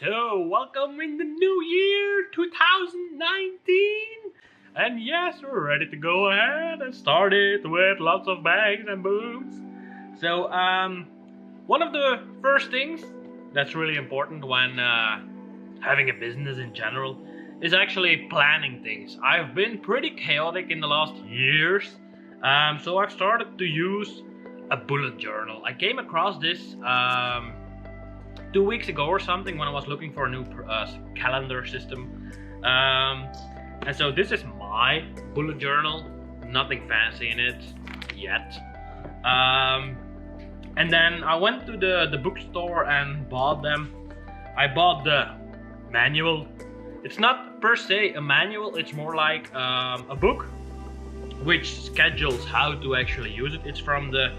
So, welcome in the new year 2019. And yes, we're ready to go ahead and start it with lots of bangs and booms. So, one of the first things that's really important when having a business in general is actually planning things. I've been pretty chaotic in the last years, so I've started to use a bullet journal. I came across this 2 weeks ago or something when I was looking for a new calendar system. And so this is my bullet journal, nothing fancy in it yet. And then I went to the bookstore and bought them. I bought the manual. It's not per se a manual, it's more like a book which schedules how to actually use it. It's from the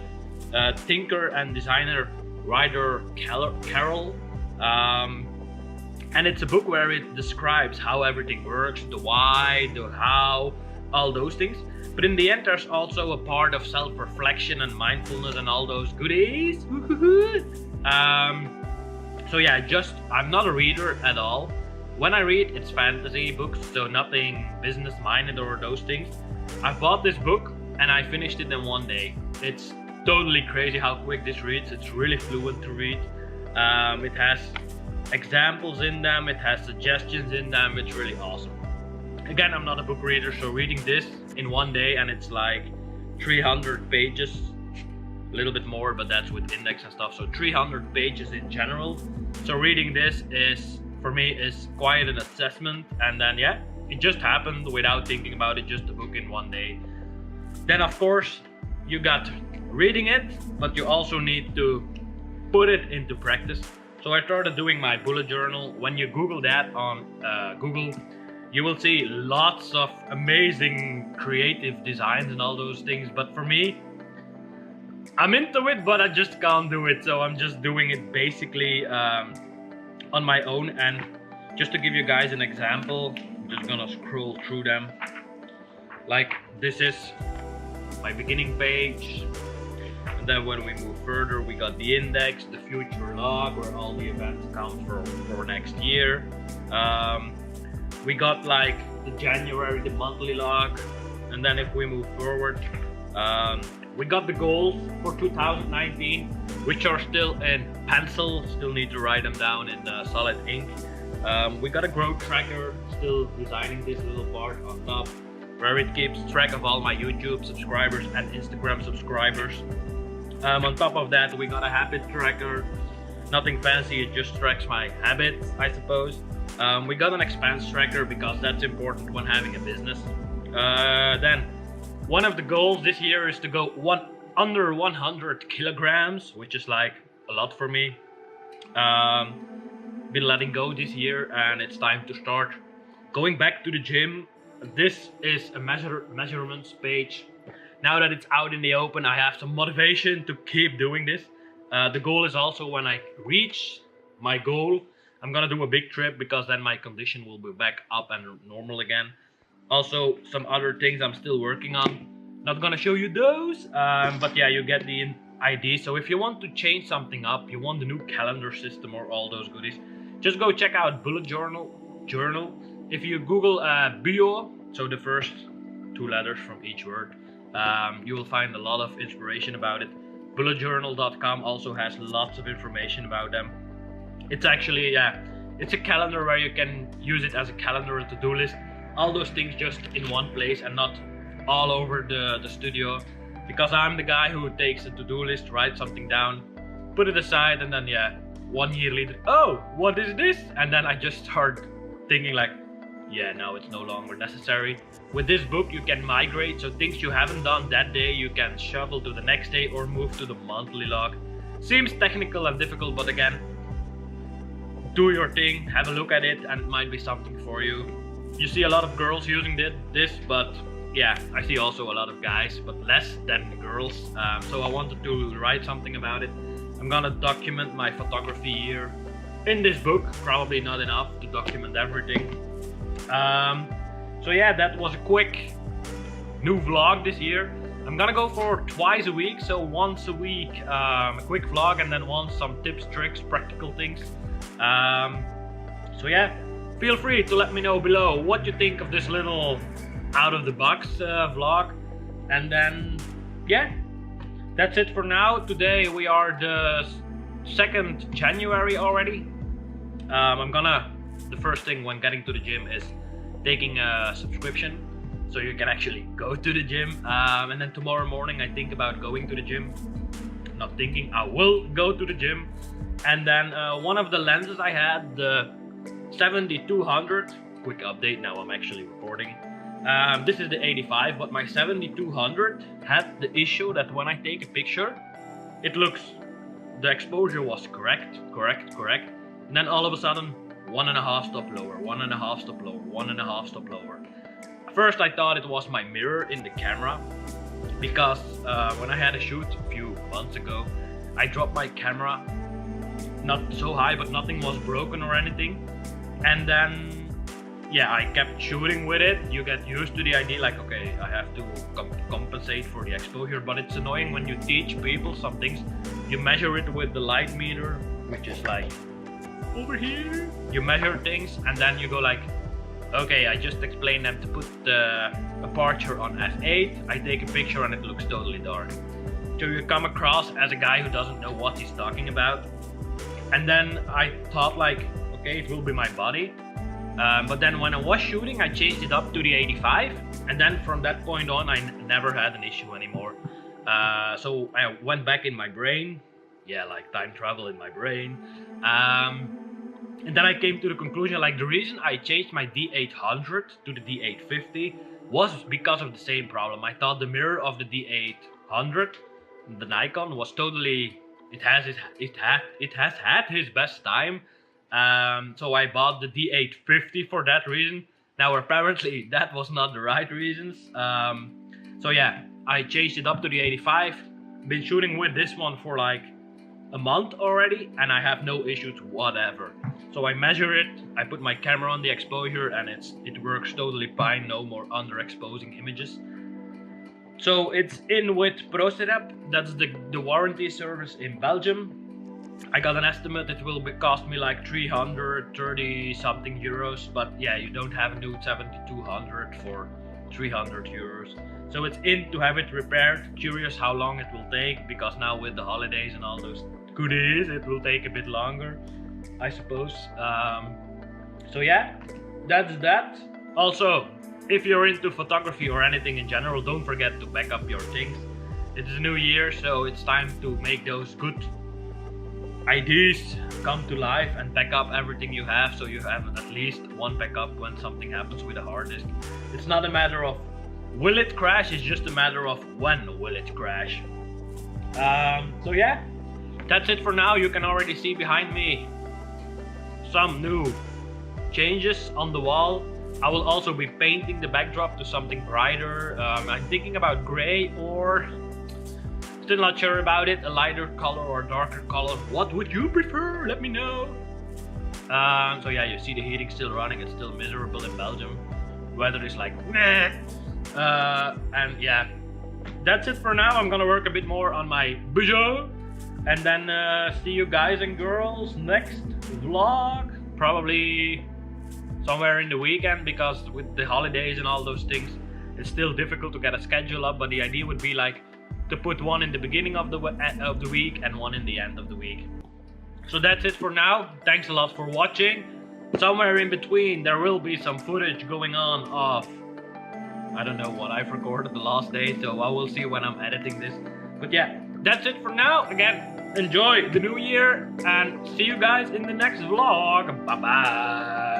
thinker and designer Ryder Carroll, and it's a book where it describes how everything works, the why, the how, all those things. But in the end, there's also a part of self-reflection and mindfulness and all those goodies. So yeah, I'm not a reader at all. When I read, it's fantasy books, so nothing business-minded or those things. I bought this book and I finished it in one day. It's totally crazy how quick this reads. It's really fluent to read. It has examples in them, it has suggestions in them. It's really awesome. Again, I'm not a book reader, so reading this in one day, and it's like 300 pages, a little bit more, but that's with index and stuff, so 300 pages in general. So reading this is, for me, is quite an assessment. And then yeah, it just happened without thinking about it, just a book in one day. Then of course you got reading it, but you also need to put it into practice. So I started doing my bullet journal. When you Google that on Google, you will see lots of amazing creative designs and all those things. But for me, I'm into it, but I just can't do it. So I'm just doing it basically on my own. And just to give you guys an example, I'm just gonna scroll through them. Like this is my beginning page. And then when we move further, we got the index, the future log, where all the events count for next year. We got like the January, the monthly log. And then if we move forward, we got the goals for 2019, which are still in pencil, still need to write them down in solid ink. We got a growth tracker, still designing this little part on top, where it keeps track of all my YouTube subscribers and Instagram subscribers. On top of that, we got a habit tracker. Nothing fancy, it just tracks my habits, I suppose. We got an expense tracker because that's important when having a business. Then one of the goals this year is to go under 100 kilograms, which is like a lot for me. Been letting go this year, and it's time to start going back to the gym. This is a measurements page. Now that it's out in the open, I have some motivation to keep doing this. The goal is also, when I reach my goal, I'm gonna do a big trip, because then my condition will be back up and normal again. Also, some other things I'm still working on. Not gonna show you those, but yeah, you get the idea. So if you want to change something up, you want the new calendar system or all those goodies, just go check out bullet journal. If you Google BUJO, so the first two letters from each word, you will find a lot of inspiration about it. Bulletjournal.com also has lots of information about them. It's actually, it's a calendar where you can use it as a calendar, a to-do list, all those things just in one place and not all over the studio. Because I'm the guy who takes a to-do list, writes something down, put it aside, and then 1 year later, oh, what is this? And then I just start thinking like, yeah, now it's no longer necessary. With this book, you can migrate, so things you haven't done that day, you can shuffle to the next day or move to the monthly log. Seems technical and difficult, but again, do your thing, have a look at it, and it might be something for you. You see a lot of girls using this, but yeah, I see also a lot of guys, but less than girls. So I wanted to write something about it. I'm gonna document my photography year in this book, probably not enough to document everything. So yeah, that was a quick new vlog this year. I'm gonna go for twice a week, so once a week a quick vlog, and then once some tips, tricks, practical things. So yeah, feel free to let me know below what you think of this little out of the box vlog. And then yeah, that's it for now. Today we are the 2nd January already. The first thing when getting to the gym is taking a subscription, so you can actually go to the gym. And then tomorrow morning I think about going to the gym. Not thinking, I will go to the gym. And then one of the lenses I had, the 7200, quick update, now I'm actually recording. This is the 85, but my 7200 had the issue that when I take a picture, it looks, the exposure was correct, and then all of a sudden 1.5 stop lower, 1.5 stop lower, 1.5 stop lower. First I thought it was my mirror in the camera, because when I had a shoot a few months ago, I dropped my camera, not so high, but nothing was broken or anything. And then yeah, I kept shooting with it. You get used to the idea, like, okay, I have to compensate for the exposure, but it's annoying when you teach people some things. You measure it with the light meter, which is like over here. You measure things and then you go like, okay, I just explained them to put the aperture on f8. I take a picture and it looks totally dark. So you come across as a guy who doesn't know what he's talking about. And then I thought like, okay, it will be my body. But then when I was shooting, I changed it up to the 85, and then from that point on, I never had an issue anymore. So I went back in my brain, yeah, like time travel in my brain, and then I came to the conclusion, like, the reason I changed my D800 to the D850 was because of the same problem. I thought the mirror of the D800, the Nikon, was totally, it has had his best time. So I bought the D850 for that reason. Now apparently that was not the right reasons. So yeah, I changed it up to the 85. Been shooting with this one for like a month already, and I have no issues whatever. So I measure it, I put my camera on the exposure, and it works totally fine. No more underexposing images. So it's in with ProSetup. That's the warranty service in Belgium. I got an estimate, it will cost me like 330 something euros, but yeah, you don't have a new 7200 for 300 euros. So it's in to have it repaired. Curious how long it will take, because now with the holidays and all those goodies, it will take a bit longer, I suppose. So yeah, that's that. Also, if you're into photography or anything in general, don't forget to back up your things. It's a new year, so it's time to make those good ideas come to life and back up everything you have, so you have at least one backup when something happens with a hard disk. It's not a matter of will it crash, it's just a matter of when will it crash. So yeah, that's it for now. You can already see behind me some new changes on the wall. I will also be painting the backdrop to something brighter. I'm thinking about gray, or still not sure about it, a lighter color or darker color. What would you prefer? Let me know. So yeah, you see the heating still running. It's still miserable in Belgium. Weather is like meh. And yeah, that's it for now. I'm gonna work a bit more on my BUJO, and then see you guys and girls next vlog. Probably somewhere in the weekend, because with the holidays and all those things, it's still difficult to get a schedule up. But the idea would be like to put one in the beginning of the week and one in the end of the week. So that's it for now. Thanks a lot for watching. Somewhere in between there will be some footage going on of, I don't know what I've recorded the last day, so I will see when I'm editing this. But yeah, that's it for now. Again, enjoy the new year and see you guys in the next vlog. Bye bye.